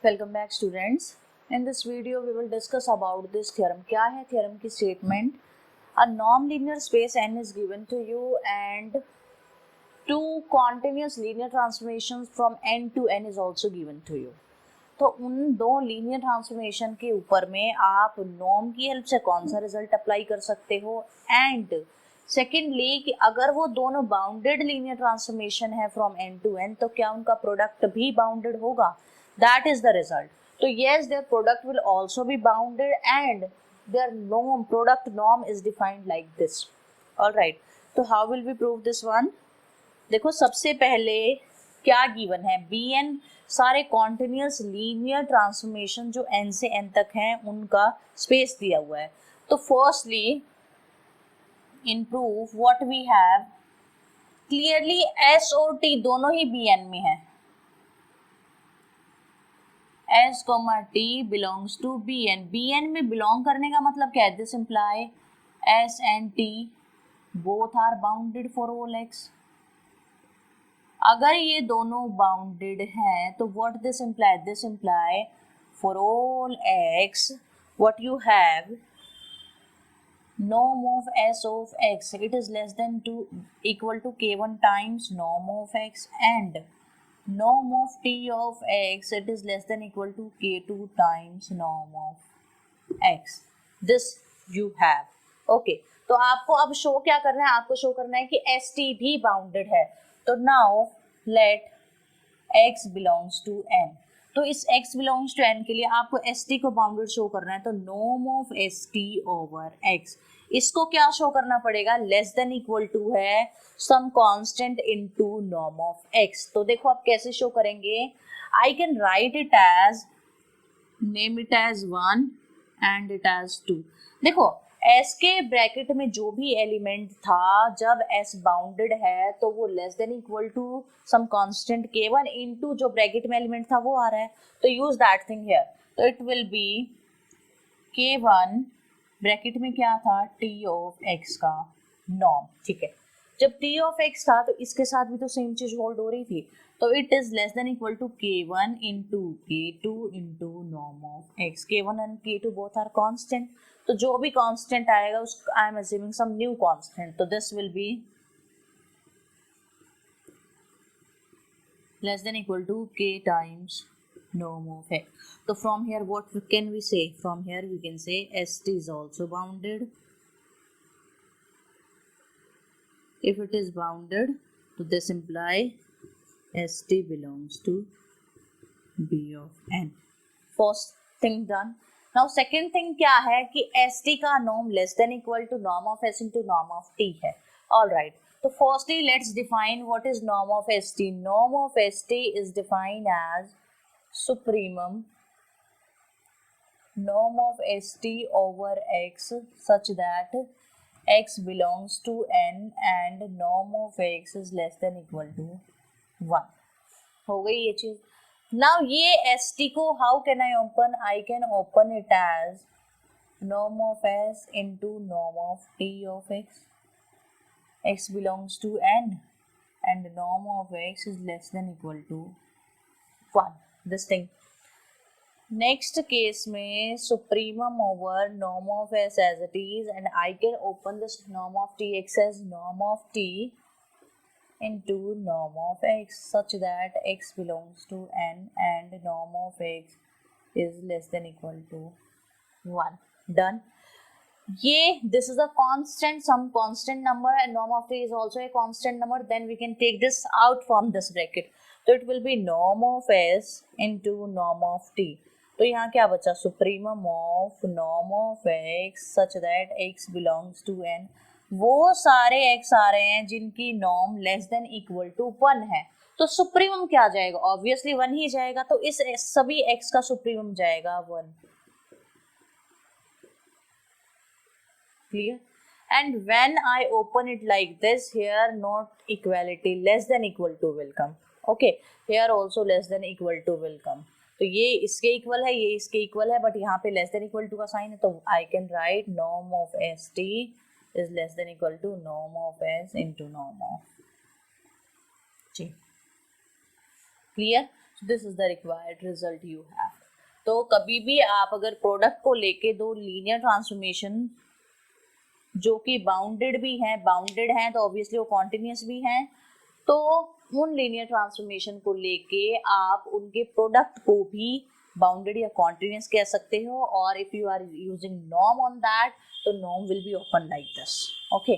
Welcome back students. In this video we will discuss about this theorem. क्या है theorem की statement? A non-linear space n is given to you and two continuous linear transformations from n to n is also given to you. तो उन दो linear transformation के ऊपर में आप नॉर्म की हेल्प से कौन सा रिजल्ट अप्लाई कर सकते हो एंड सेकेंडली कि अगर वो दोनों बाउंडेड लीनियर ट्रांसफॉर्मेशन है फ्रॉम n टू n तो क्या उनका प्रोडक्ट भी बाउंडेड होगा. That is the result. तो yes, their product will also be bounded and their norm product norm is defined like this. All right, तो how will we prove this one? देखो सबसे पहले क्या गिवन है, bn सारे continuous linear transformation जो n से n तक हैं उनका स्पेस दिया हुआ है. तो firstly in proof what we have, clearly s और t दोनों ही bn में है. S, T belongs to Bn. Bn में belong करने का मतलब क्या है? This imply S and T both are bounded for all x. अगर ये दोनों bounded हैं तो what this imply? This imply for all x what you have norm of S of x it is less than 2 equal to k1 times norm of x and norm of t of x it is less than equal to k2 times norm of x. This you have. Okay, तो आपको अब show क्या करना है? आपको show करना है कि st भी बाउंडेड है. तो now let x belongs to n. तो इस x बिलोंग्स टू n के लिए आपको st को बाउंडेड शो करना है. तो norm of st over x इसको क्या शो करना पड़ेगा? लेस देन इक्वल टू है some constant into norm of x. तो देखो आप कैसे शो करेंगे. I can write it as, name it as 1 and it as 2. देखो s के ब्रैकेट में जो भी एलिमेंट था जब s बाउंडेड है तो वो less than equal to some constant k1 into जो ब्रैकेट में एलिमेंट था वो आ रहा है. तो यूज दैट थिंग हियर. तो it will be k1 bracket में क्या था? t ऑफ x का नॉर्म. ठीक है, जब t ऑफ x था तो इसके साथ भी तो सेम चीज होल्ड हो रही थी. तो it is less than equal to k1 into k2 into norm of x. k1 and k2 both are constant. तो जो भी कांस्टेंट आएगा उसको I am assuming some new constant. तो this will be less than equal to k times norm of x. So from here what can we say? From here we can say st is also bounded. If it is bounded, so this imply st belongs to b of n. First thing done. Now second thing क्या है कि st का norm less than equal to norm of s into norm of t है. All right. So firstly let's define what is norm of st. Norm of st is defined as supremum norm of st over x such that x belongs to n and norm of x is less than equal to 1. हो गई ये चीज. Now ये st को how can I open? I can open it as norm of s into norm of t of x. x belongs to n and norm of x is less than equal to 1. This thing. Next case में supremum over norm of s as it is and I can open this norm of tx as norm of t into norm of x such that x belongs to n and norm of x is less than equal to 1. Done. ये this is a constant, some constant number and norm of t is also a constant number. Then we can take this out from this bracket. तो it will be norm of s into norm of t. तो यहाँ क्या बचा? supremum of norm of x such that x belongs to n. वो सारे x आ रहे हैं जिनकी norm less than equal to 1 है. तो supremum क्या जाएगा? obviously 1 ही जाएगा. तो इस सभी x का supremum जाएगा 1. Clear? And when I open it like this, here not equality, less than equal to will come. Okay, here also less than equal to will come. तो ये इसके इक्वल है, ये इसके इक्वल है, बट यहाँ पे लेस देन इक्वल टू का साइन है. तो I can write norm of S T is less than equal to norm of S into norm of G. Clear? This is the required result you have. तो कभी भी आप अगर product को लेके दो लीनियर ट्रांसफॉर्मेशन जो कि बाउंडेड हैं तो ऑब्वियसली वो कॉन्टिन्यूस भी हैं, तो उन लीनियर ट्रांसफॉर्मेशन को लेके आप उनके प्रोडक्ट को भी बाउंडेड या कॉन्टिन्यूस कह सकते हो, और if you are using norm on that तो norm will be open like this. Okay,